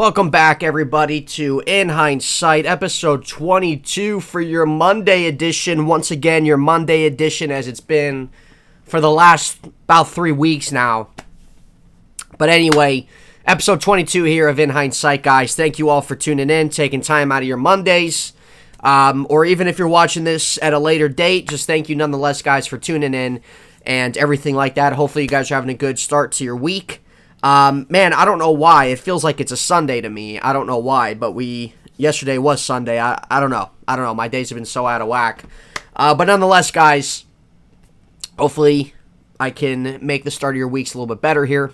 Welcome back, everybody, to Heintz Sight, episode 22 for your Monday edition. Once again, your Monday edition as it's been for the last about 3 weeks now. But anyway, episode 22 here of Heintz Sight, guys. Thank you all for tuning in, taking time out of your Mondays. Or even if you're watching this at a later date, just thank you nonetheless, guys, for tuning in and everything like that. Hopefully you guys are having a good start to your week. Man, I don't know why. It feels like it's a Sunday to me. I don't know why, but yesterday was Sunday. I don't know. My days have been so out of whack. But nonetheless, guys, hopefully I can make the start of your weeks a little bit better here.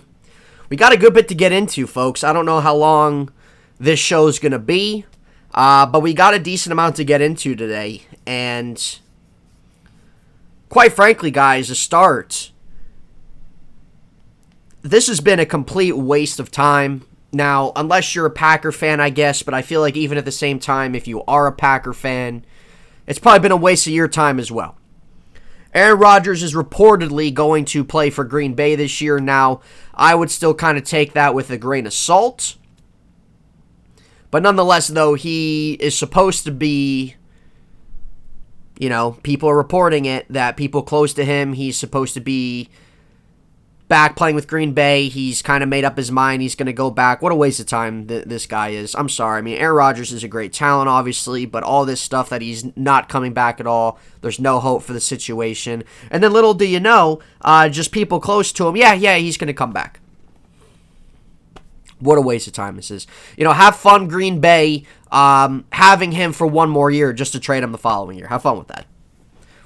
We got a good bit to get into, folks. I don't know how long this show's going to be, but we got a decent amount to get into today. And quite frankly, guys, to start, this has been a complete waste of time. Now, unless you're a Packer fan, I guess, but I feel like even at the same time, if you are a Packer fan, it's probably been a waste of your time as well. Aaron Rodgers is reportedly going to play for Green Bay this year. Now, I would still kind of take that with a grain of salt. But nonetheless, though, he is supposed to be, people are reporting it, that people close to him, he's supposed to be back playing with Green Bay. He's kind of made up his mind. He's going to go back. What a waste of time this guy is. I'm sorry. I mean, Aaron Rodgers is a great talent, obviously, but all this stuff that he's not coming back at all, there's no hope for the situation. And then little do you know, just people close to him, yeah, he's going to come back. What a waste of time this is. Have fun, Green Bay, having him for one more year just to trade him the following year. Have fun with that.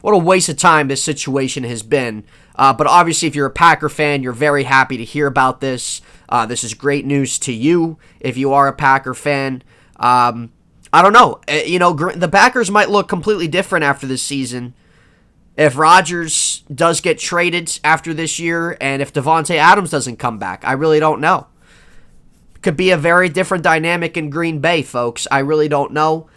What a waste of time this situation has been. But obviously, if you're a Packer fan, you're very happy to hear about this. This is great news to you if you are a Packer fan. I don't know. The Packers might look completely different after this season. If Rodgers does get traded after this year, and if Davante Adams doesn't come back, I really don't know. Could be a very different dynamic in Green Bay, folks. I really don't know.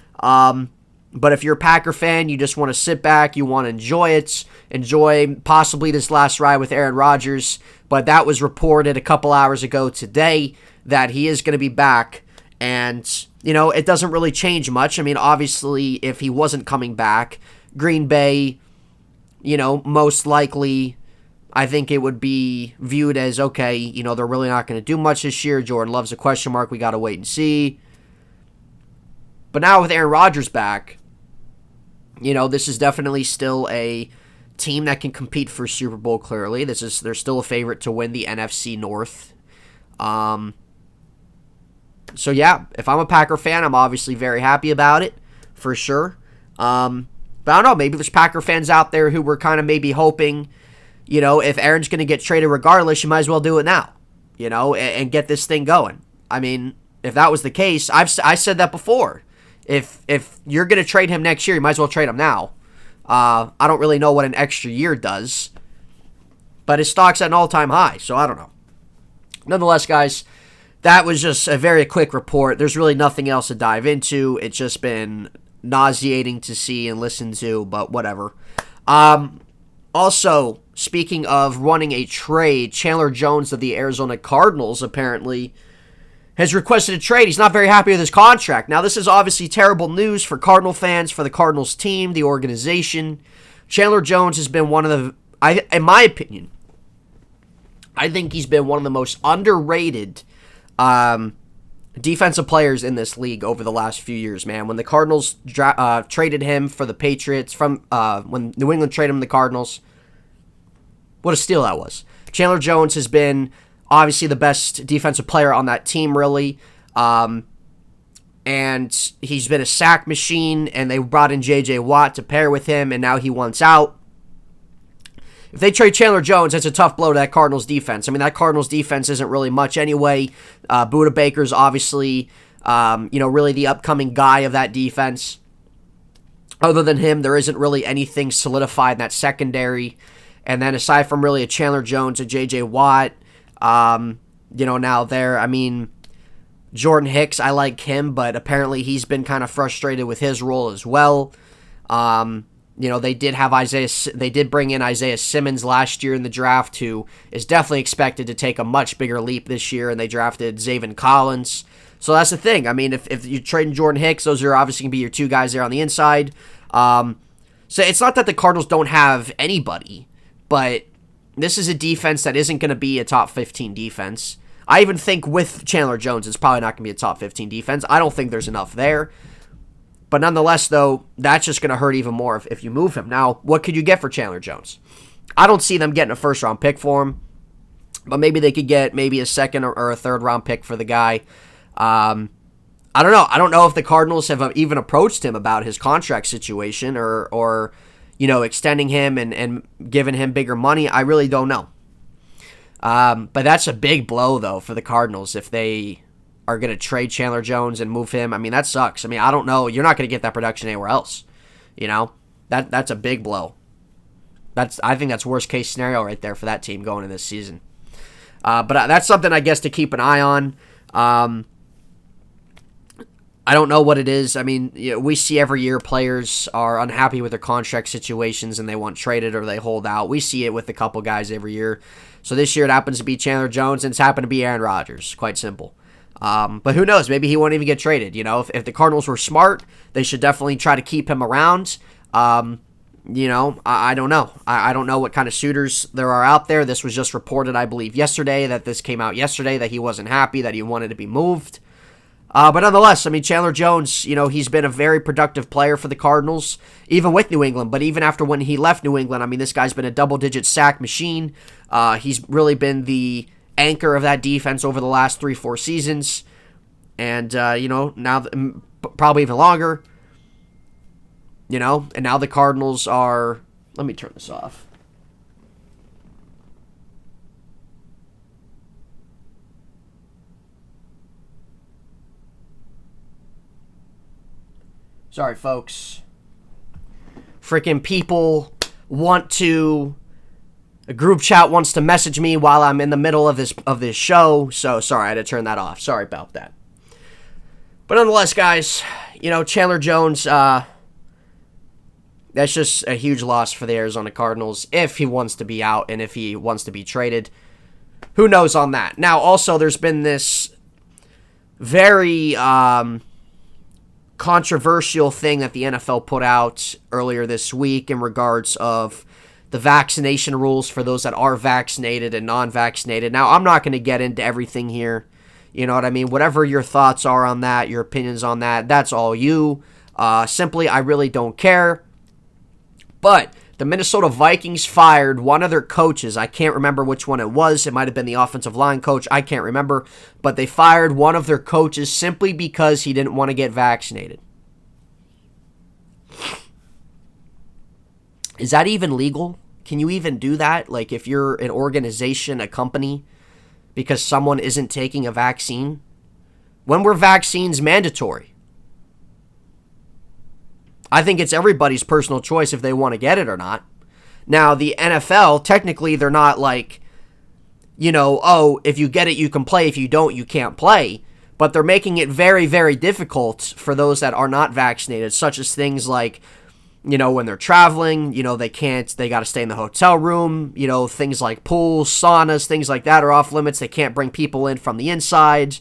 But if you're a Packer fan, you just want to sit back, you want to enjoy it, enjoy possibly this last ride with Aaron Rodgers. But that was reported a couple hours ago today that he is going to be back. And, it doesn't really change much. I mean, obviously, if he wasn't coming back, Green Bay, most likely, I think it would be viewed as, okay, they're really not going to do much this year. Jordan Love's a question mark. We got to wait and see. But now with Aaron Rodgers back, this is definitely still a team that can compete for Super Bowl, clearly. They're still a favorite to win the NFC North. So, yeah, if I'm a Packer fan, I'm obviously very happy about it, for sure. But I don't know, maybe there's Packer fans out there who were kind of maybe hoping, if Aaron's going to get traded regardless, you might as well do it now, and get this thing going. I mean, if that was the case, I said that before. If you're going to trade him next year, you might as well trade him now. I don't really know what an extra year does, but his stock's at an all-time high, so I don't know. Nonetheless, guys, that was just a very quick report. There's really nothing else to dive into. It's just been nauseating to see and listen to, but whatever. Also, speaking of running a trade, Chandler Jones of the Arizona Cardinals apparently has requested a trade. He's not very happy with his contract. Now, this is obviously terrible news for Cardinal fans, for the Cardinals team, the organization. Chandler Jones has been one of the, in my opinion, I think he's been one of the most underrated defensive players in this league over the last few years, man. When the Cardinals traded him for the Patriots, when New England traded him to the Cardinals, what a steal that was. Chandler Jones has been obviously the best defensive player on that team, really. And he's been a sack machine, and they brought in J.J. Watt to pair with him, and now he wants out. If they trade Chandler Jones, that's a tough blow to that Cardinals defense. I mean, that Cardinals defense isn't really much anyway. Budda Baker's obviously, really the upcoming guy of that defense. Other than him, there isn't really anything solidified in that secondary. And then aside from really a Chandler Jones, a J.J. Watt, now there, I mean, Jordan Hicks, I like him, but apparently he's been kind of frustrated with his role as well. They did bring in Isaiah Simmons last year in the draft, who is definitely expected to take a much bigger leap this year, and they drafted Zaven Collins. So that's the thing. I mean, if you're trading Jordan Hicks, those are obviously going to be your two guys there on the inside. So it's not that the Cardinals don't have anybody, but this is a defense that isn't going to be a top 15 defense. I even think with Chandler Jones, it's probably not going to be a top 15 defense. I don't think there's enough there. But nonetheless, though, that's just going to hurt even more if you move him. Now, what could you get for Chandler Jones? I don't see them getting a first-round pick for him, but maybe they could get maybe a second or a third-round pick for the guy. I don't know. I don't know if the Cardinals have even approached him about his contract situation or extending him and giving him bigger money. I really don't know. But that's a big blow, though, for the Cardinals if they are going to trade Chandler Jones and move him. I mean, that sucks. I mean, I don't know. You're not going to get that production anywhere else. That's a big blow. I think that's worst case scenario right there for that team going into this season. But that's something, I guess, to keep an eye on. I don't know what it is. I mean, we see every year players are unhappy with their contract situations and they want traded or they hold out. We see it with a couple guys every year. So this year it happens to be Chandler Jones and it's happened to be Aaron Rodgers. Quite simple. But who knows? Maybe he won't even get traded. If the Cardinals were smart, they should definitely try to keep him around. I don't know. I don't know what kind of suitors there are out there. This was just reported, I believe, yesterday, that this came out yesterday, that he wasn't happy, that he wanted to be moved. But nonetheless, I mean, Chandler Jones, he's been a very productive player for the Cardinals, even with New England. But even after when he left New England, I mean, this guy's been a double-digit sack machine. He's really been the anchor of that defense over the last 3-4 seasons. And, now probably even longer. And now the Cardinals are... Let me turn this off. Sorry, folks. Freaking people want to... A group chat wants to message me while I'm in the middle of this show. So, sorry, I had to turn that off. Sorry about that. But nonetheless, guys, Chandler Jones... that's just a huge loss for the Arizona Cardinals if he wants to be out and if he wants to be traded. Who knows on that? Now, also, there's been this very controversial thing that the NFL put out earlier this week in regards of the vaccination rules for those that are vaccinated and non-vaccinated. Now, I'm not going to get into everything here. You know what I mean? Whatever your thoughts are on that, your opinions on that, that's all you. Simply, I really don't care. But the Minnesota Vikings fired one of their coaches. I can't remember which one it was. It might have been the offensive line coach. I can't remember. But they fired one of their coaches simply because he didn't want to get vaccinated. Is that even legal? Can you even do that? Like if you're an organization, a company, because someone isn't taking a vaccine? When were vaccines mandatory? I think it's everybody's personal choice if they want to get it or not. Now, the NFL, technically, they're not like, if you get it, you can play. If you don't, you can't play. But they're making it very, very difficult for those that are not vaccinated, such as things like, when they're traveling, they got to stay in the hotel room. Things like pools, saunas, things like that are off limits. They can't bring people in from the inside.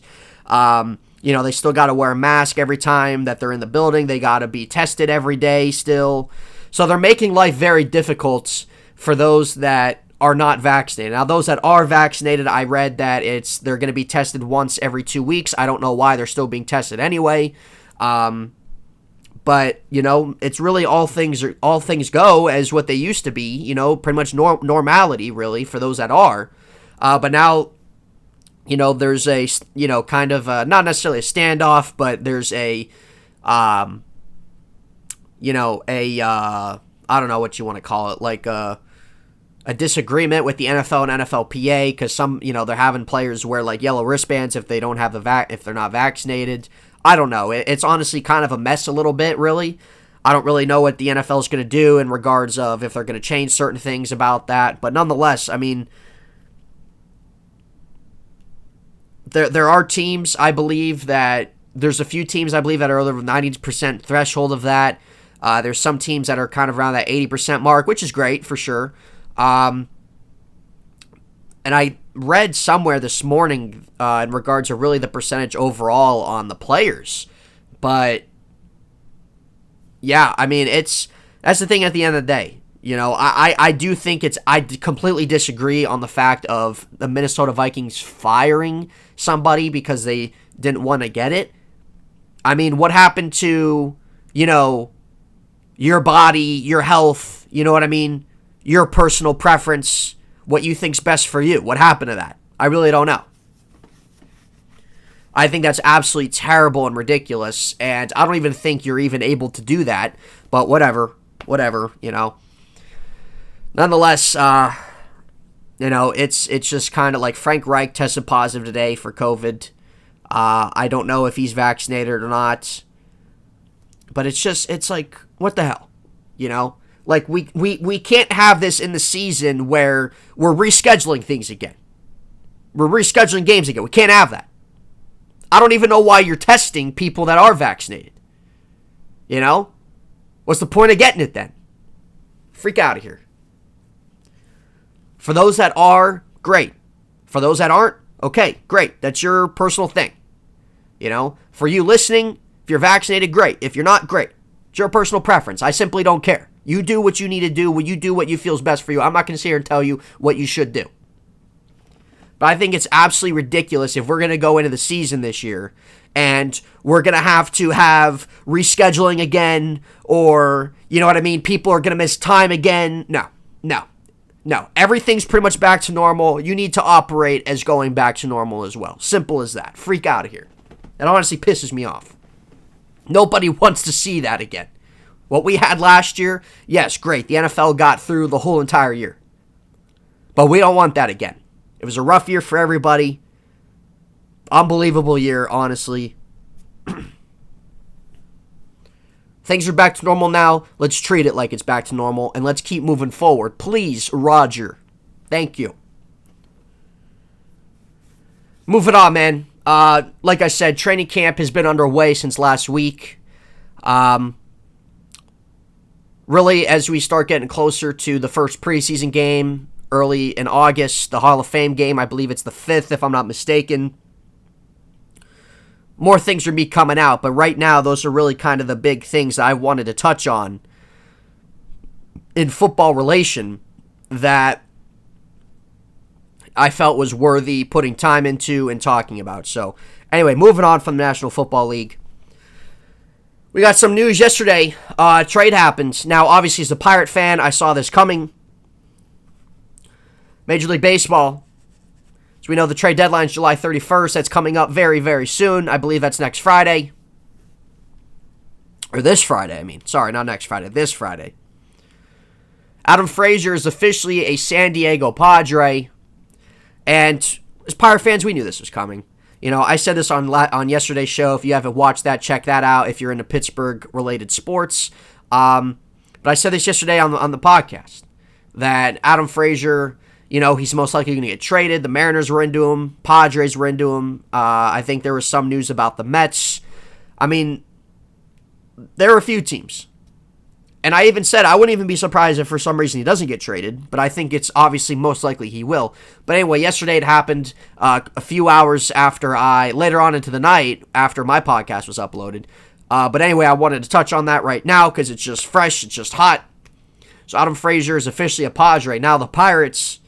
They still got to wear a mask every time that they're in the building. They got to be tested every day still. So they're making life very difficult for those that are not vaccinated. Now, those that are vaccinated, I read that they're going to be tested once every 2 weeks. I don't know why they're still being tested anyway. But, it's really all things go as what they used to be, pretty much normality, really, for those that are. But now... there's a, kind of, not necessarily a standoff, but there's I don't know what you want to call it, like a disagreement with the NFL and NFLPA, because some, they're having players wear like yellow wristbands if they don't have if they're not vaccinated. I don't know. It's honestly kind of a mess a little bit, really. I don't really know what the NFL is going to do in regards of if they're going to change certain things about that, but nonetheless, I mean, There are teams, I believe, there's a few teams, I believe, that are over the 90% threshold of that. There's some teams that are kind of around that 80% mark, which is great, for sure. And I read somewhere this morning in regards to really the percentage overall on the players. But, yeah, I mean, that's the thing at the end of the day. You know, I do think I completely disagree on the fact of the Minnesota Vikings firing somebody because they didn't want to get it. I mean, what happened to, you know, your body, your health, you know what I mean? Your personal preference, what you think's best for you. What happened to that? I really don't know. I think that's absolutely terrible and ridiculous, and I don't even think you're even able to do that, but whatever, you know. Nonetheless, you know, it's just kind of like Frank Reich tested positive today for COVID. I don't know if he's vaccinated or not, but it's like, what the hell, you know? Like, we can't have this in the season where we're rescheduling things again. We're rescheduling games again. We can't have that. I don't even know why you're testing people that are vaccinated. You know? What's the point of getting it then? Freak out of here. For those that are, great. For those that aren't, okay, great. That's your personal thing. You know? For you listening, if you're vaccinated, great. If you're not, great. It's your personal preference. I simply don't care. You do what you need to do. You do what you feel is best for you. I'm not going to sit here and tell you what you should do. But I think it's absolutely ridiculous if we're going to go into the season this year and we're going to have rescheduling again, or, you know what I mean, people are going to miss time again. No. Everything's pretty much back to normal. You need to operate as going back to normal as well. Simple as that. Freak out of here. That honestly pisses me off. Nobody wants to see that again. What we had last year, yes, great. The NFL got through the whole entire year. But we don't want that again. It was a rough year for everybody. Unbelievable year, honestly. Things are back to normal now. Let's treat it like it's back to normal, and let's keep moving forward. Please, Rodger. Thank you. Moving on, man. Like I said, training camp has been underway since last week. Really, as we start getting closer to the first preseason game, early in August, the Hall of Fame game, I believe it's the 5th, if I'm not mistaken. More things are be coming out, but right now, those are really kind of the big things that I wanted to touch on in football relation that I felt was worthy putting time into and talking about. So, anyway, moving on from the National Football League. We got some news yesterday. Trade happened. Now, obviously, as a Pirate fan, I saw this coming. Major League Baseball. So we know the trade deadline is July 31st. That's coming up very, very soon. I believe that's next Friday. Or this Friday, I mean. Sorry, not next Friday. This Friday. Adam Frazier is officially a San Diego Padre. And as Pirate fans, we knew this was coming. You know, I said this on yesterday's show. If you haven't watched that, check that out if you're into Pittsburgh-related sports. But I said this yesterday on the podcast, that Adam Frazier, you know, he's most likely going to get traded. The Mariners were into him. Padres were into him. I think there was some news about the Mets. I mean, there are a few teams. And I even said I wouldn't even be surprised if for some reason he doesn't get traded, but I think it's obviously most likely he will. But anyway, yesterday it happened a few hours later on into the night after my podcast was uploaded. But anyway, I wanted to touch on that right now because it's just fresh, it's just hot. So Adam Frazier is officially a Padre. Now the Pirates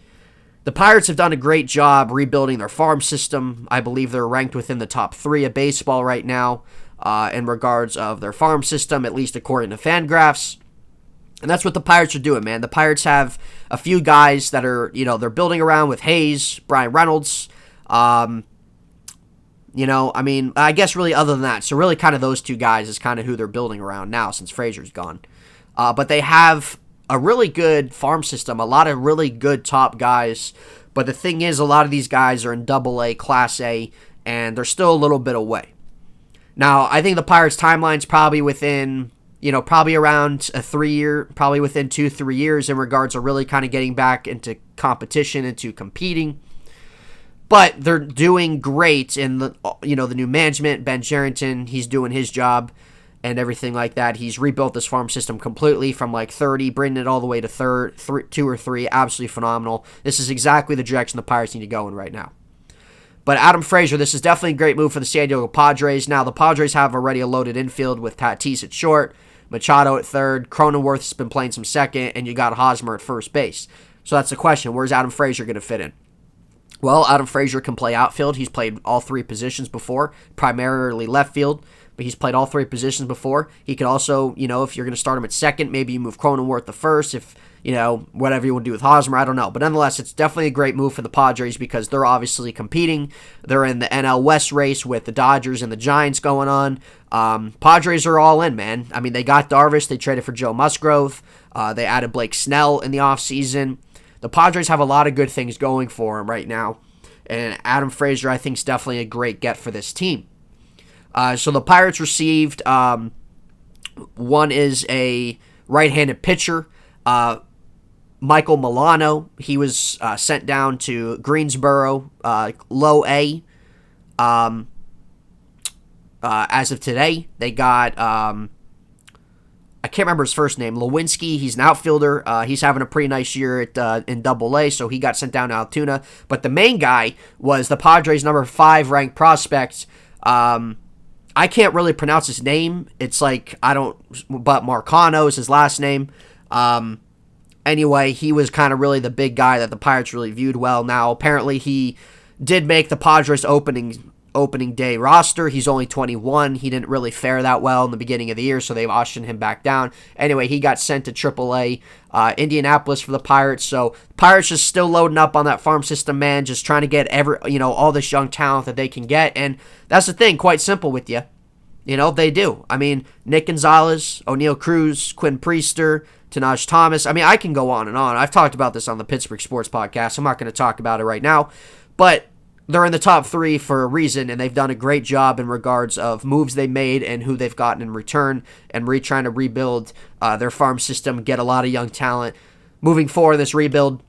have done a great job rebuilding their farm system. I believe they're ranked within the top 3 of baseball right now in regards of their farm system, at least according to Fangraphs. And that's what the Pirates are doing, man. The Pirates have a few guys that are, you know, they're building around with Hayes, Brian Reynolds. You know, I mean, I guess really other than that. So really kind of those two guys is kind of who they're building around now since Frazier's gone. But they have a really good farm system, a lot of really good top guys. But the thing is, a lot of these guys are in Double-A, Class A, and they're still a little bit away. Now, I think the Pirates' timeline's probably within, you know, probably around a 3-year, probably within 2-3 years in regards to really kind of getting back into competition, into competing. But they're doing great in the, you know, the new management. Ben Cherington, he's doing his job. and everything like that. He's rebuilt this farm system completely from like 30, bringing it all the way to 2 or 3. Absolutely phenomenal. This is exactly the direction the Pirates need to go in right now. But Adam Frazier, this is definitely a great move for the San Diego Padres. Now, the Padres have already a loaded infield with Tatis at short, Machado at third, Cronenworth's been playing some second, and you got Hosmer at first base. So that's the question. Where's Adam Frazier going to fit in? Well, Adam Frazier can play outfield. He's played all 3 positions before, primarily left field, but he's played all 3 positions before. He could also, if you're going to start him at second, maybe you move Cronenworth to first, if whatever you want to do with Hosmer, I don't know. But nonetheless, it's definitely a great move for the Padres because they're obviously competing. They're in the NL West race with the Dodgers and the Giants going on. Padres are all in, man. I mean, they got Darvish. They traded for Joe Musgrove. They added Blake Snell in the offseason. The Padres have a lot of good things going for them right now. And Adam Frazier, I think, is definitely a great get for this team. So the Pirates received, one is a right-handed pitcher, Michael Milano. He was sent down to Greensboro, low A. As of today, they got, I can't remember his first name, Lewinsky. He's an outfielder. He's having a pretty nice year in Double A, so he got sent down to Altoona. But the main guy was the Padres' number 5 ranked prospect. I can't really pronounce his name. It's like, but Marcano is his last name. Anyway, he was kind of really the big guy that the Pirates really viewed well. Now, apparently he did make the Padres opening day roster. He's only 21. He didn't really fare that well in the beginning of the year, so they've auctioned him back down. Anyway, he got sent to AAA Indianapolis for the Pirates. So Pirates just still loading up on that farm system, man, just trying to get all this young talent that they can get. And that's the thing, quite simple with you. They do. I mean, Nick Gonzalez, O'Neal Cruz, Quinn Priester, Tanaj Thomas. I mean, I can go on and on. I've talked about this on the Pittsburgh Sports Podcast. I'm not going to talk about it right now. But they're in the top 3 for a reason, and they've done a great job in regards of moves they made and who they've gotten in return, and trying to rebuild their farm system, get a lot of young talent moving forward in this rebuild.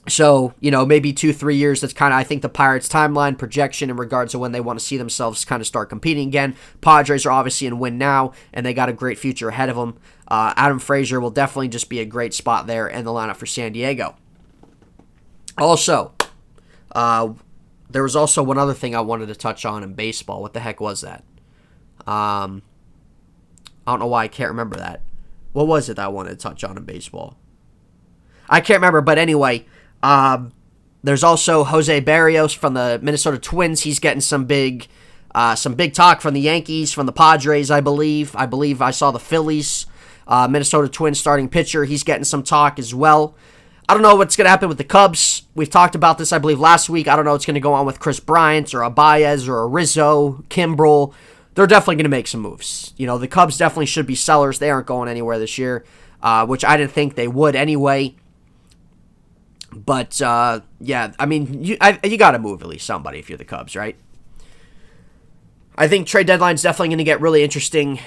So, maybe 2-3 years, that's kind of, I think, the Pirates' timeline projection in regards to when they want to see themselves kind of start competing again. Padres are obviously in win now, and they got a great future ahead of them. Adam Frazier will definitely just be a great spot there in the lineup for San Diego. Also, there was also one other thing I wanted to touch on in baseball. What the heck was that? I don't know why I can't remember that. What was it that I wanted to touch on in baseball? I can't remember, but anyway, there's also Jose Berrios from the Minnesota Twins. He's getting some big talk from the Yankees, from the Padres, I believe. I believe I saw the Phillies, Minnesota Twins starting pitcher. He's getting some talk as well. I don't know what's going to happen with the Cubs. We've talked about this, I believe, last week. I don't know what's going to go on with Chris Bryant or a Baez or a Rizzo, Kimbrel. They're definitely going to make some moves. The Cubs definitely should be sellers. They aren't going anywhere this year, which I didn't think they would anyway. But, yeah, I mean, you got to move at least somebody if you're the Cubs, right? I think trade deadline's definitely going to get really interesting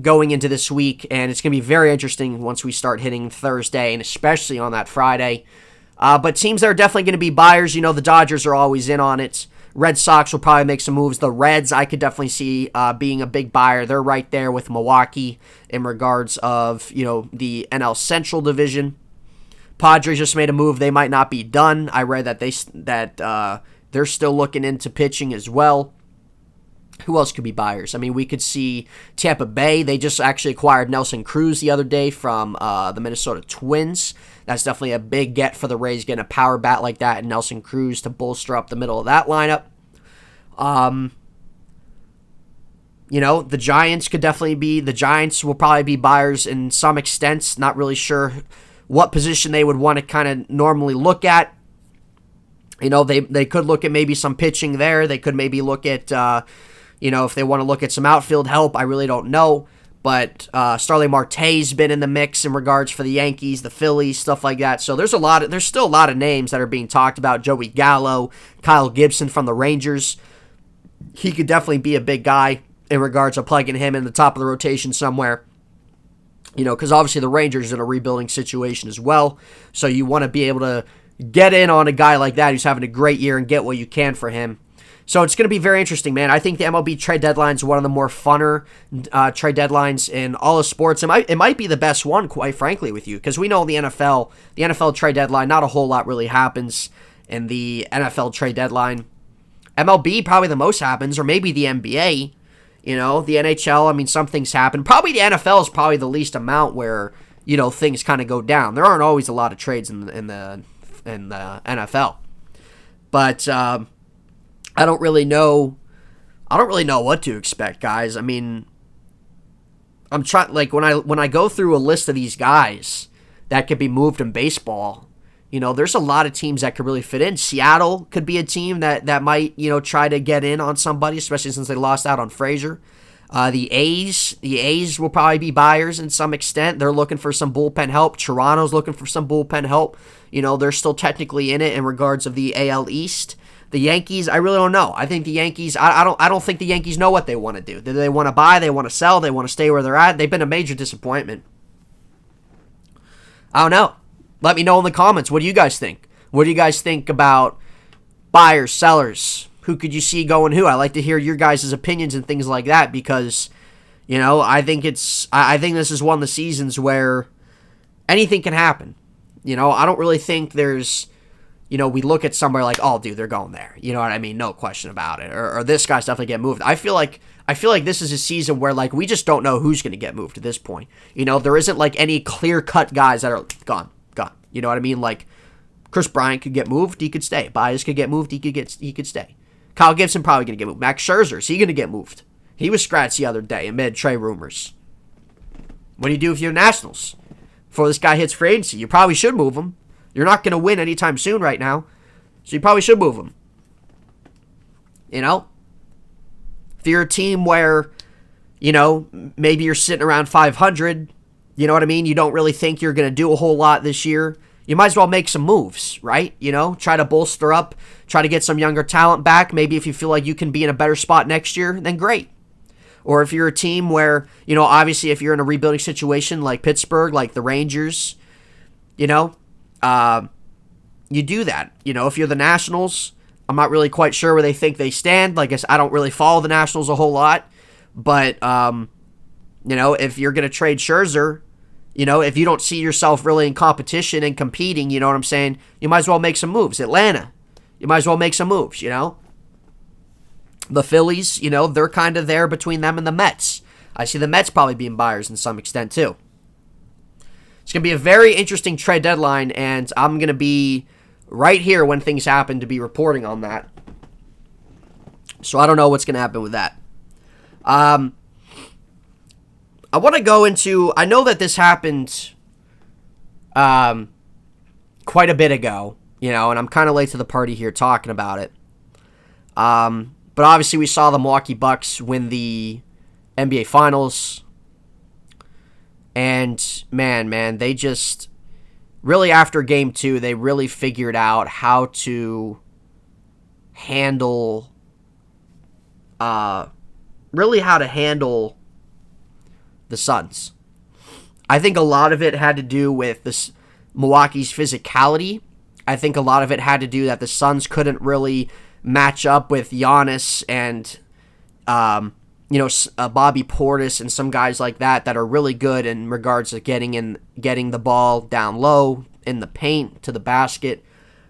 going into this week, and it's going to be very interesting once we start hitting Thursday, and especially on that Friday. But teams that are definitely going to be buyers, the Dodgers are always in on it. Red Sox will probably make some moves. The Reds, I could definitely see being a big buyer. They're right there with Milwaukee in regards of, the NL Central Division. Padres just made a move. They might not be done. I read that they're still looking into pitching as well. Who else could be buyers? I mean, we could see Tampa Bay. They just actually acquired Nelson Cruz the other day from the Minnesota Twins. That's definitely a big get for the Rays, getting a power bat like that and Nelson Cruz to bolster up the middle of that lineup. The Giants could definitely be. The Giants will probably be buyers in some extent. Not really sure what position they would want to kind of normally look at. They could look at maybe some pitching there. They could maybe look at, if they want to look at some outfield help. I really don't know. But Starling Marte's been in the mix in regards for the Yankees, the Phillies, stuff like that. So there's still a lot of names that are being talked about. Joey Gallo, Kyle Gibson from the Rangers. He could definitely be a big guy in regards to plugging him in the top of the rotation somewhere. Because obviously the Rangers are in a rebuilding situation as well. So you want to be able to get in on a guy like that who's having a great year and get what you can for him. So it's going to be very interesting, man. I think the MLB trade deadline is one of the more funner trade deadlines in all of sports. It might be the best one, quite frankly, with you, because we know the NFL trade deadline, not a whole lot really happens in the NFL trade deadline. MLB, probably the most happens, or maybe the NBA. The NHL, I mean, some things happen. Probably the NFL is probably the least amount where, things kind of go down. There aren't always a lot of trades in the NFL. But I don't really know what to expect, guys. I mean, I'm trying, like, when I go through a list of these guys that could be moved in baseball, there's a lot of teams that could really fit in. Seattle could be a team that might, try to get in on somebody, especially since they lost out on Frazier. The A's will probably be buyers in some extent. They're looking for some bullpen help. Toronto's looking for some bullpen help. They're still technically in it in regards of the AL East. The Yankees, I really don't know. I think the Yankees, I don't think the Yankees know what they want to do. Do they want to buy? They want to sell? They want to stay where they're at? They've been a major disappointment. I don't know. Let me know in the comments. What do you guys think? What do you guys think about buyers, sellers? Who could you see going who? I like to hear your guys' opinions and things like that because, I think this is one of the seasons where anything can happen. I don't really think there's, we look at somebody like, oh, dude, they're going there. You know what I mean? No question about it. Or this guy's definitely getting moved. I feel like this is a season where, like, we just don't know who's going to get moved at this point. There isn't, like, any clear-cut guys that are gone. You know what I mean? Like, Chris Bryant could get moved. He could stay. Baez could get moved. He could stay. Kyle Gibson probably going to get moved. Max Scherzer, is he going to get moved? He was scratched the other day amid trade rumors. What do you do with your Nationals? Before this guy hits free agency, you probably should move him. You're not going to win anytime soon right now, so you probably should move him. If you're a team where, maybe you're sitting around 500, you know what I mean? You don't really think you're going to do a whole lot this year. You might as well make some moves, right? Try to bolster up, try to get some younger talent back. Maybe if you feel like you can be in a better spot next year, then great. Or if you're a team where, obviously if you're in a rebuilding situation like Pittsburgh, like the Rangers, you do that. If you're the Nationals, I'm not really quite sure where they think they stand. Like I said, I don't really follow the Nationals a whole lot. But, if you're going to trade Scherzer, if you don't see yourself really in competition and competing, you know what I'm saying? You might as well make some moves. Atlanta, you might as well make some moves, The Phillies, they're kind of there between them and the Mets. I see the Mets probably being buyers in some extent too. It's going to be a very interesting trade deadline, and I'm going to be right here when things happen to be reporting on that. So I don't know what's going to happen with that. I want to go into, I know that this happened quite a bit ago, and I'm kind of late to the party here talking about it. But obviously we saw the Milwaukee Bucks win the NBA Finals. And, man, they just, really after Game 2, they really figured out how to handle, the Suns. I think a lot of it had to do with this Milwaukee's physicality. I think a lot of it had to do that the Suns couldn't really match up with Giannis and, Bobby Portis and some guys like that are really good in regards to getting the ball down low in the paint to the basket.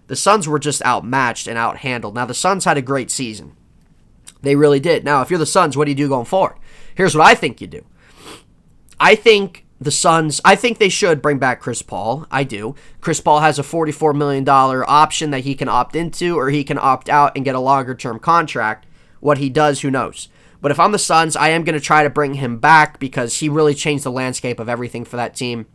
The Suns were just outmatched and outhandled. Now, the Suns had a great season. They really did. Now, if you're the Suns, what do you do going forward? Here's what I think you do. I think they should bring back Chris Paul. I do. Chris Paul has a $44 million option that he can opt into, or he can opt out and get a longer-term contract. What he does, who knows? But if I'm the Suns, I am going to try to bring him back because he really changed the landscape of everything for that team.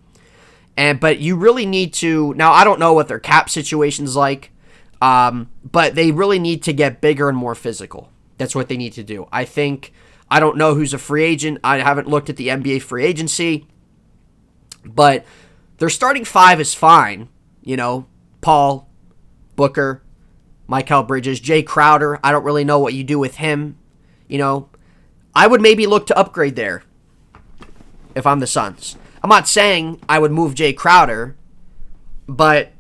But you really need to... Now, I don't know what their cap situation's like, but they really need to get bigger and more physical. That's what they need to do. I don't know who's a free agent. I haven't looked at the NBA free agency. But their starting five is fine. Paul, Booker, Mikal Bridges, Jay Crowder. I don't really know what you do with him. I would maybe look to upgrade there if I'm the Suns. I'm not saying I would move Jay Crowder, but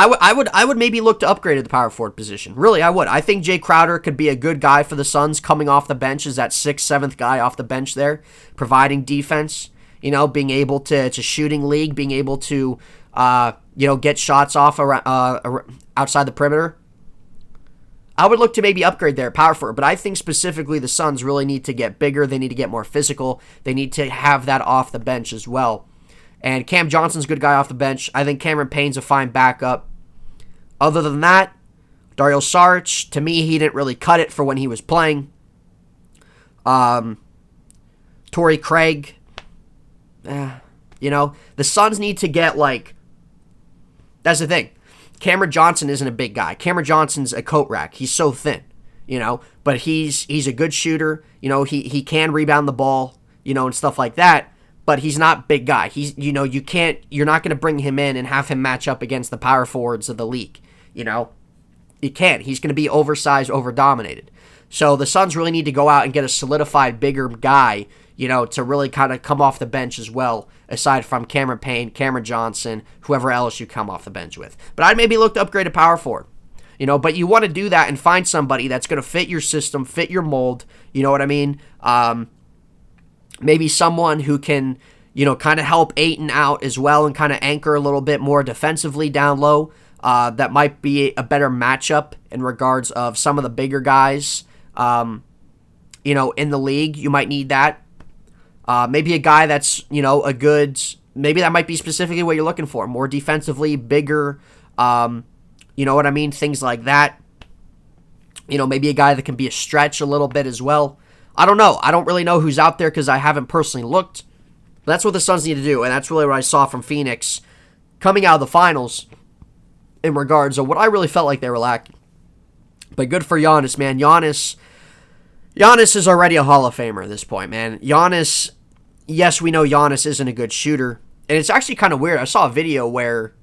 I would maybe look to upgrade at the power forward position. Really, I would. I think Jay Crowder could be a good guy for the Suns coming off the bench as that 6th, 7th guy off the bench there, providing defense, being able to, it's a shooting league, being able to, get shots off outside the perimeter. I would look to maybe upgrade there at power forward, but I think specifically the Suns really need to get bigger. They need to get more physical. They need to have that off the bench as well. And Cam Johnson's a good guy off the bench. I think Cameron Payne's a fine backup. Other than that, Dario Saric, to me, he didn't really cut it for when he was playing. Torrey Craig, the Suns need to get, that's the thing. Cameron Johnson isn't a big guy. Cameron Johnson's a coat rack. He's so thin, but he's a good shooter. He can rebound the ball, and stuff like that. But he's not a big guy. He's, you're not going to bring him in and have him match up against the power forwards of the league. You can't. He's going to be oversized, over-dominated. So the Suns really need to go out and get a solidified, bigger guy, to really kind of come off the bench as well, aside from Cameron Payne, Cameron Johnson, whoever else you come off the bench with. But I'd maybe look to upgrade a power forward. But you want to do that and find somebody that's going to fit your system, fit your mold. You know what I mean? Maybe someone who can, kind of help Ayton out as well and kind of anchor a little bit more defensively down low. That might be a better matchup in regards of some of the bigger guys, in the league. You might need that. Maybe a guy that's, maybe that might be specifically what you're looking for. More defensively, bigger, you know what I mean? Things like that. Maybe a guy that can be a stretch a little bit as well. I don't know. I don't really know who's out there because I haven't personally looked. But that's what the Suns need to do, and that's really what I saw from Phoenix coming out of the finals in regards of what I really felt like they were lacking. But good for Giannis, man. Giannis is already a Hall of Famer at this point, man. Giannis, yes, we know Giannis isn't a good shooter. And it's actually kind of weird. I saw a video where,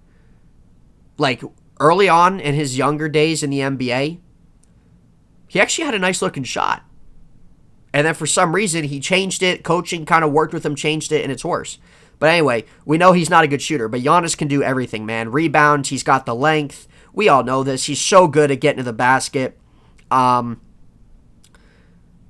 early on in his younger days in the NBA, he actually had a nice-looking shot. And then for some reason, he changed it. Coaching kind of worked with him, changed it, and it's worse. But anyway, we know he's not a good shooter, but Giannis can do everything, man. Rebounds, he's got the length. We all know this. He's so good at getting to the basket.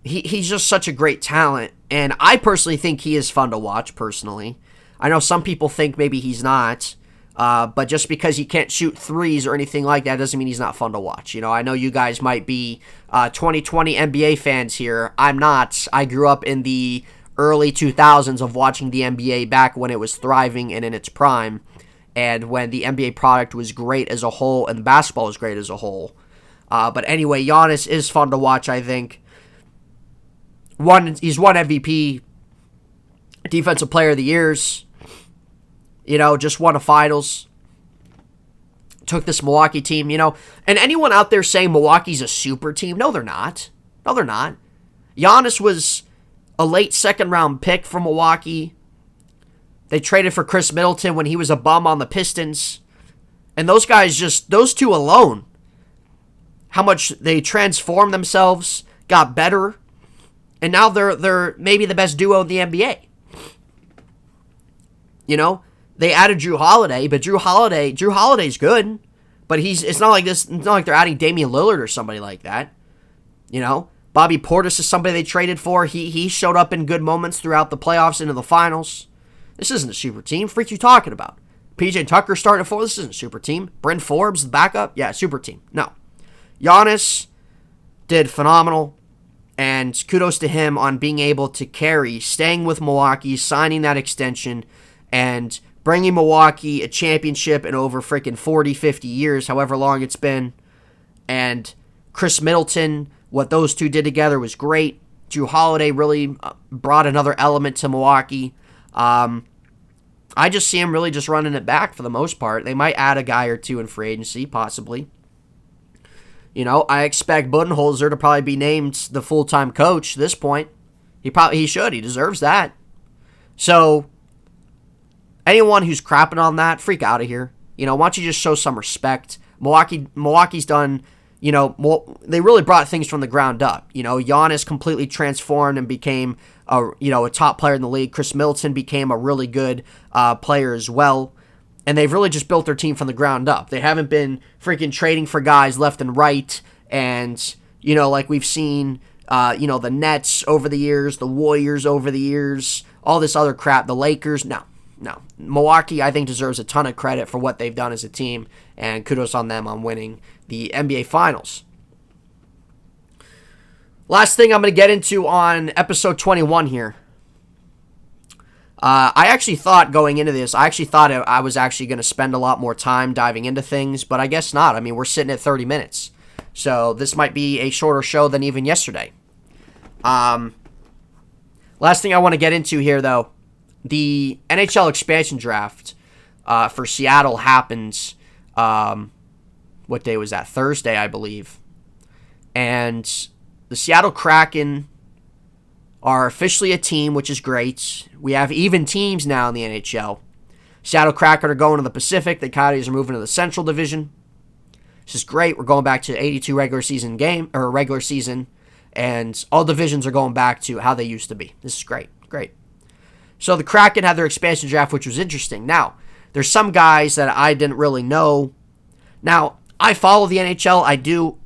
He's just such a great talent, and I personally think he is fun to watch, personally. I know some people think maybe he's not, but just because he can't shoot threes or anything like that doesn't mean he's not fun to watch. I know you guys might be 2020 NBA fans here. I'm not. I grew up in the early 2000s of watching the NBA back when it was thriving and in its prime, and when the NBA product was great as a whole and basketball was great as a whole. But anyway, Giannis is fun to watch, I think. He's won MVP, Defensive Player of the Years. Just won a finals. Took this Milwaukee team, and anyone out there saying Milwaukee's a super team, no, they're not. No, they're not. Giannis was a late second-round pick from Milwaukee. They traded for Chris Middleton when he was a bum on the Pistons. And those guys those two alone, how much they transformed themselves, got better, and now they're maybe the best duo in the NBA. They added Drew Holiday, but Drew Holiday's good, but it's not like this. It's not like they're adding Damian Lillard or somebody like that. Bobby Portis is somebody they traded for. He showed up in good moments throughout the playoffs into the finals. This isn't a super team. Freak you talking about? PJ Tucker starting for. This isn't a super team. Bryn Forbes, the backup. Yeah, super team. No. Giannis did phenomenal, and kudos to him on being able to carry, staying with Milwaukee, signing that extension, and bringing Milwaukee a championship in over freaking 40, 50 years, however long it's been. And Chris Middleton, what those two did together was great. Drew Holiday really brought another element to Milwaukee. I just see him really just running it back for the most part. They might add a guy or two in free agency, possibly. I expect Budenholzer to probably be named the full-time coach at this point. He should. He deserves that. So anyone who's crapping on that, freak out of here. Why don't you just show some respect? Milwaukee's done, they really brought things from the ground up. Giannis completely transformed and became a top player in the league. Chris Middleton became a really good player as well. And they've really just built their team from the ground up. They haven't been freaking trading for guys left and right. And, like we've seen, the Nets over the years, the Warriors over the years, all this other crap, the Lakers. No. Milwaukee, I think, deserves a ton of credit for what they've done as a team. And kudos on them on winning the NBA Finals. Last thing I'm going to get into on episode 21 here. I actually thought going into this, I was actually going to spend a lot more time diving into things, but I guess not. I mean, we're sitting at 30 minutes. So this might be a shorter show than even yesterday. Last thing I want to get into here, though. The NHL expansion draft for Seattle happens, what day was that? Thursday, I believe. And the Seattle Kraken are officially a team, which is great. We have even teams now in the NHL. Seattle Kraken are going to the Pacific. The Coyotes are moving to the Central Division. This is great. We're going back to 82 regular season, and all divisions are going back to how they used to be. This is great. So the Kraken had their expansion draft, which was interesting. Now, there's some guys that I didn't really know. Now, I follow the NHL. I do.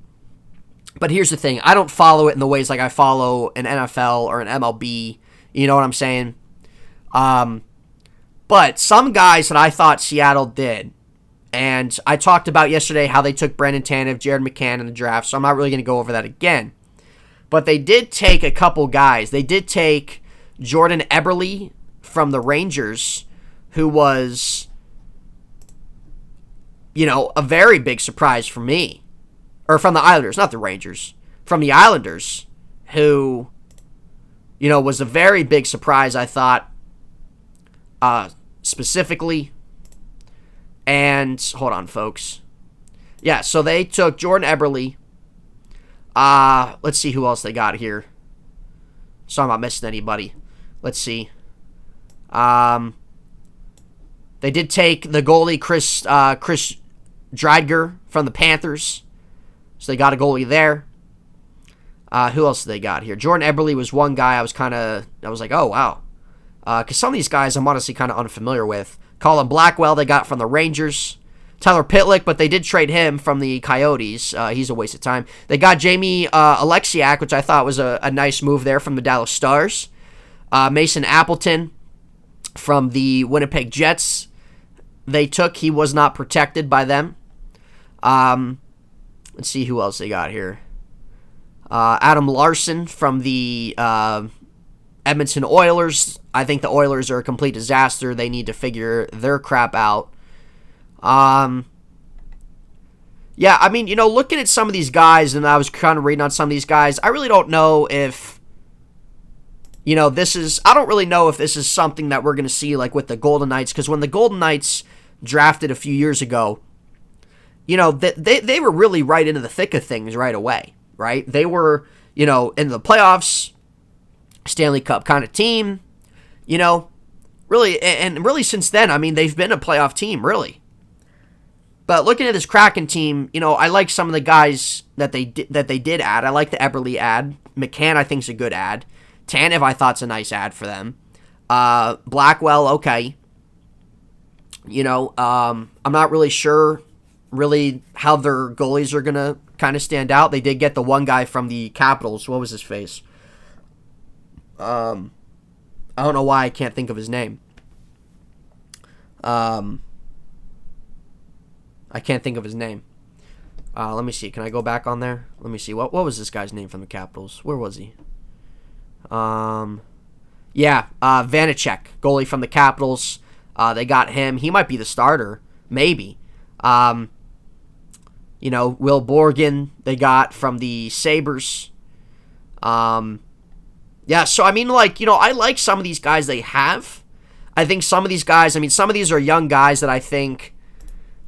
But here's the thing. I don't follow it in the ways like I follow an NFL or an MLB. You know what I'm saying? But some guys that I thought Seattle did, and I talked about yesterday how they took Brendan Tanev, Jared McCann in the draft, so I'm not really going to go over that again. But they did take a couple guys. They did take Jordan Eberle from the Rangers, who was, a very big surprise for me. Or from the Islanders, not the Rangers. From the Islanders, who, was a very big surprise, I thought, specifically. And, hold on, folks. Yeah, so they took Jordan Eberle. Let's see who else they got here. Sorry I'm not missing anybody. Let's see. They did take the goalie, Chris Driedger from the Panthers. So they got a goalie there. Who else did they got here? Jordan Eberle was one guy I was like, oh, wow. Because some of these guys I'm honestly kind of unfamiliar with. Colin Blackwell they got from the Rangers. Tyler Pitlick, but they did trade him from the Coyotes. He's a waste of time. They got Jamie Alexiak, which I thought was a nice move there from the Dallas Stars. Mason Appleton from the Winnipeg Jets. He was not protected by them. Let's see who else they got here. Adam Larson from the Edmonton Oilers. I think the Oilers are a complete disaster. They need to figure their crap out. Yeah, I mean, looking at some of these guys, and I was kind of reading on some of these guys, I really don't know if, I don't really know if this is something that we're going to see, like, with the Golden Knights, because when the Golden Knights drafted a few years ago, they were really right into the thick of things right away, right? They were, in the playoffs, Stanley Cup kind of team, really, and really since then, I mean, they've been a playoff team, really. But looking at this Kraken team, I like some of the guys that they did add. I like the Eberle ad. McCann, I think, is a good ad. Tanev, I thought's a nice ad for them. Blackwell, okay. I'm not really sure how their goalies are going to kind of stand out. They did get the one guy from the Capitals. What was his face? I don't know why I can't think of his name. I can't think of his name. Let me see. Can I go back on there? Let me see. What was this guy's name from the Capitals? Where was he? Vanacek, goalie from the Capitals. They got him. He might be the starter. Maybe. Will Borgen, they got from the Sabres. Yeah, so I mean, I like some of these guys they have. I think some of these guys, some of these are young guys that I think,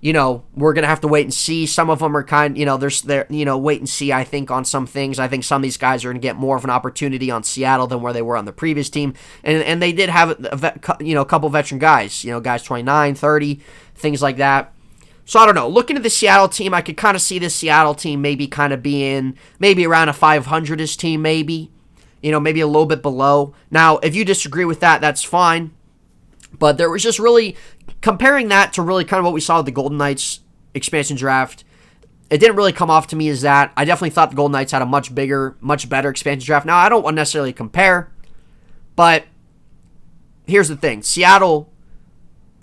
we're going to have to wait and see. Some of them are wait and see, I think, on some things. I think some of these guys are going to get more of an opportunity on Seattle than where they were on the previous team. And they did have, a couple veteran guys, guys 29, 30, things like that. So I don't know. Looking at the Seattle team, I could kind of see this Seattle team maybe kind of being maybe around a 500-ish team, maybe. Maybe a little bit below. Now, if you disagree with that, that's fine. But there was just really, comparing that to really kind of what we saw with the Golden Knights expansion draft, it didn't really come off to me as that. I definitely thought the Golden Knights had a much bigger, much better expansion draft. Now, I don't want to necessarily compare, but here's the thing. Seattle,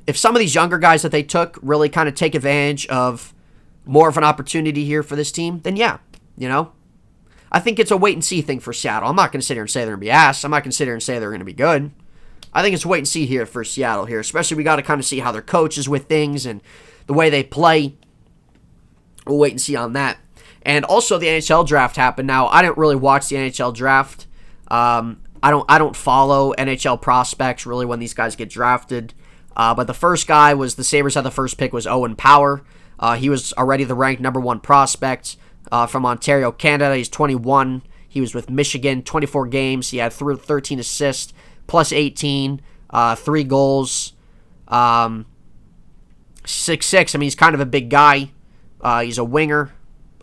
if some of these younger guys that they took really kind of take advantage of more of an opportunity here for this team, then yeah, I think it's a wait-and-see thing for Seattle. I'm not going to sit here and say they're going to be ass. I'm not going to sit here and say they're going to be good. I think it's wait and see here for Seattle here, especially we got to kind of see how their coach is with things and the way they play. We'll wait and see on that. And also the NHL draft happened. Now, I didn't really watch the NHL draft. I don't follow NHL prospects really when these guys get drafted. But the first guy was the Sabres had the first pick was Owen Power. He was already the ranked number 1 prospect from Ontario, Canada. He's 21. He was with Michigan, 24 games. He had 13 assists, plus 18, 3 goals, 6'6". I mean, he's kind of a big guy. He's a winger,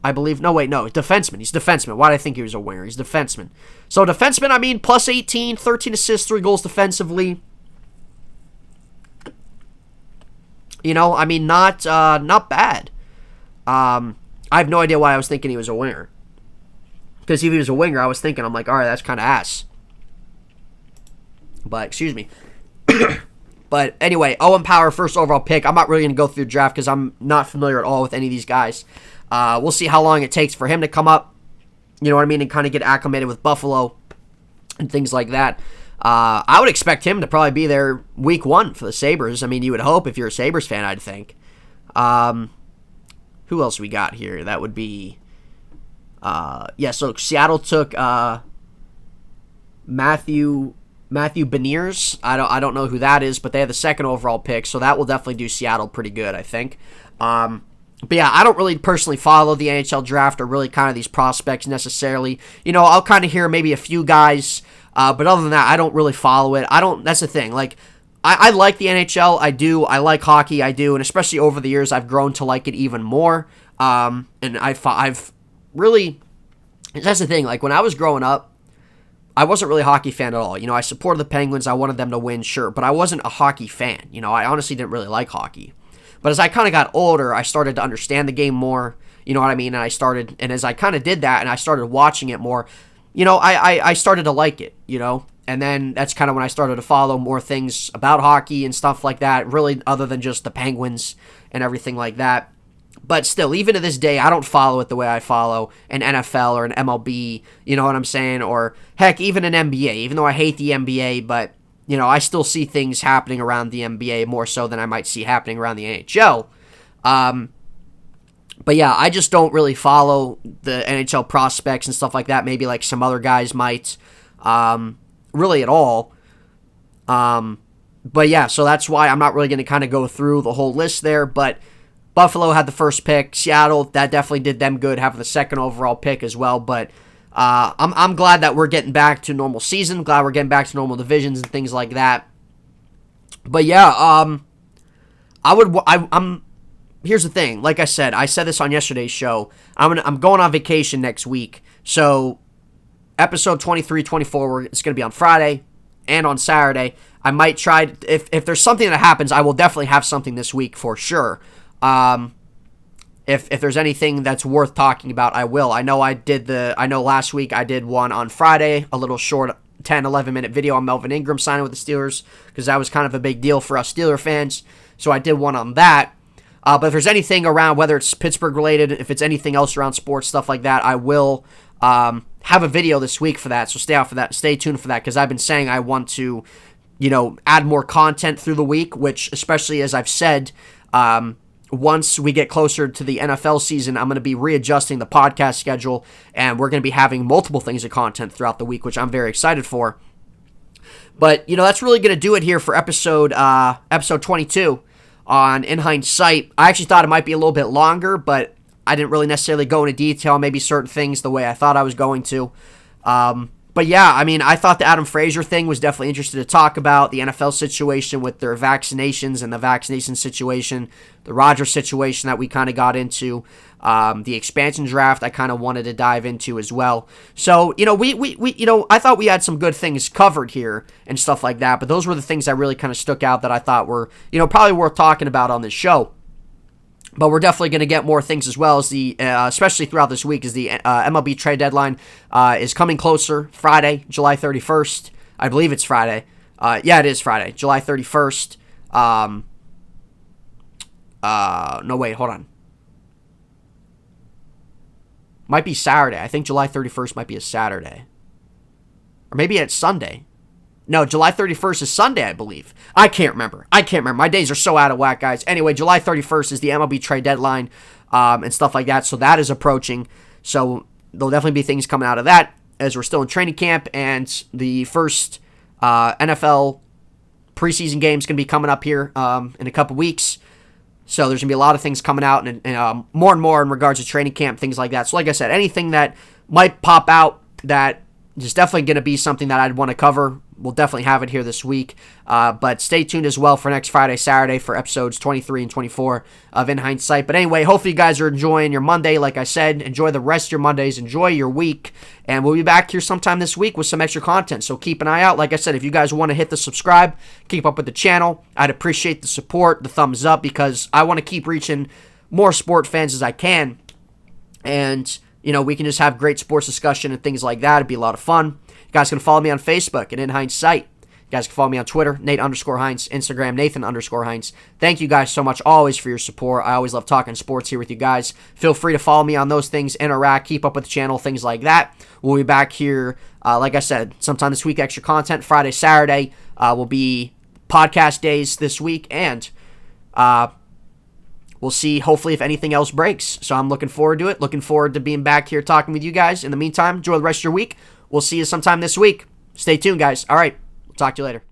I believe. No, defenseman. He's defenseman. Why did I think he was a winger? He's defenseman. So defenseman, I mean, plus 18, 13 assists, 3 goals defensively. I mean, not bad. I have no idea why I was thinking he was a winger. Because if he was a winger, I was thinking, I'm like, all right, that's kind of ass. But, excuse me. But anyway, Owen Power, first overall pick. I'm not really going to go through the draft because I'm not familiar at all with any of these guys. We'll see how long it takes for him to come up. You know what I mean? And kind of get acclimated with Buffalo and things like that. I would expect him to probably be there week 1 for the Sabres. I mean, you would hope if you're a Sabres fan, I'd think. Who else we got here? That would be... so Seattle took Matthew Beniers. I don't know who that is, but they have the 2nd overall pick, so that will definitely do Seattle pretty good, I think. But yeah, I don't really personally follow the NHL draft or really kind of these prospects necessarily. I'll kind of hear maybe a few guys, but other than that, I don't really follow it. That's the thing. Like, I like the NHL. I do. I like hockey. I do, and especially over the years, I've grown to like it even more. And I've really, that's the thing. Like, when I was growing up, I wasn't really a hockey fan at all. I supported the Penguins. I wanted them to win, sure, but I wasn't a hockey fan. I honestly didn't really like hockey. But as I kind of got older, I started to understand the game more. You know what I mean? And as I kind of did that and I started watching it more, I started to like it, And then that's kind of when I started to follow more things about hockey and stuff like that, really other than just the Penguins and everything like that. But still, even to this day, I don't follow it the way I follow an NFL or an MLB, you know what I'm saying? Or, heck, even an NBA, even though I hate the NBA, but, I still see things happening around the NBA more so than I might see happening around the NHL. But yeah, I just don't really follow the NHL prospects and stuff like that, maybe like some other guys might, really at all. But yeah, so that's why I'm not really going to kind of go through the whole list there, but Buffalo had the first pick. Seattle, that definitely did them good, having the 2nd overall pick as well. But I'm glad that we're getting back to normal season. Glad we're getting back to normal divisions and things like that. But yeah, here's the thing. Like I said this on yesterday's show. I'm going on vacation next week. So episode 23, 24, it's going to be on Friday and on Saturday. I might try, if there's something that happens, I will definitely have something this week for sure. If there's anything that's worth talking about, I will. I know last week I did one on Friday, a little short 10, 11 minute video on Melvin Ingram signing with the Steelers, because that was kind of a big deal for us Steeler fans. So I did one on that. But if there's anything around, whether it's Pittsburgh related, if it's anything else around sports, stuff like that, I will have a video this week for that. So stay tuned for that, because I've been saying I want to, add more content through the week, which, especially as I've said, once we get closer to the NFL season, I'm going to be readjusting the podcast schedule, and we're going to be having multiple things of content throughout the week, which I'm very excited for. But, that's really going to do it here for episode 22 on In Heintz Sight. I actually thought it might be a little bit longer, but I didn't really necessarily go into detail, maybe certain things the way I thought I was going to. But yeah, I mean, I thought the Adam Frazier thing was definitely interesting to talk about. The NFL situation with their vaccinations and the vaccination situation, the Rodgers situation that we kind of got into, the expansion draft I kind of wanted to dive into as well. So, I thought we had some good things covered here and stuff like that, but those were the things that really kind of stuck out that I thought were, probably worth talking about on this show. But we're definitely going to get more things as well, as especially throughout this week, as the MLB trade deadline is coming closer. Friday, July 31st. I believe it's Friday. Yeah, it is Friday, July 31st. No, wait, hold on. Might be Saturday. I think July 31st might be a Saturday. Or maybe it's Sunday. No, July 31st is Sunday, I believe. I can't remember. My days are so out of whack, guys. Anyway, July 31st is the MLB trade deadline and stuff like that. So that is approaching. So there'll definitely be things coming out of that as we're still in training camp. And the first NFL preseason game is going to be coming up here in a couple weeks. So there's going to be a lot of things coming out and more and more in regards to training camp, things like that. So like I said, anything that might pop out that is definitely going to be something that I'd want to cover. We'll definitely have it here this week. But stay tuned as well for next Friday, Saturday for episodes 23 and 24 of In Heintz Sight. But anyway, hopefully you guys are enjoying your Monday. Like I said, enjoy the rest of your Mondays. Enjoy your week. And we'll be back here sometime this week with some extra content. So keep an eye out. Like I said, if you guys want to hit the subscribe, keep up with the channel, I'd appreciate the support, the thumbs up, because I want to keep reaching more sport fans as I can. And we can just have great sports discussion and things like that. It'd be a lot of fun. You guys can follow me on Facebook at In Heintz Sight. You guys can follow me on Twitter, Nate_Heintz, Instagram, Nathan_Heintz. Thank you guys so much always for your support. I always love talking sports here with you guys. Feel free to follow me on those things, interact, keep up with the channel, things like that. We'll be back here, like I said, sometime this week, extra content. Friday, Saturday will be podcast days this week, and we'll see, hopefully, if anything else breaks. So I'm looking forward to it. Looking forward to being back here talking with you guys. In the meantime, enjoy the rest of your week. We'll see you sometime this week. Stay tuned, guys. All right. We'll talk to you later.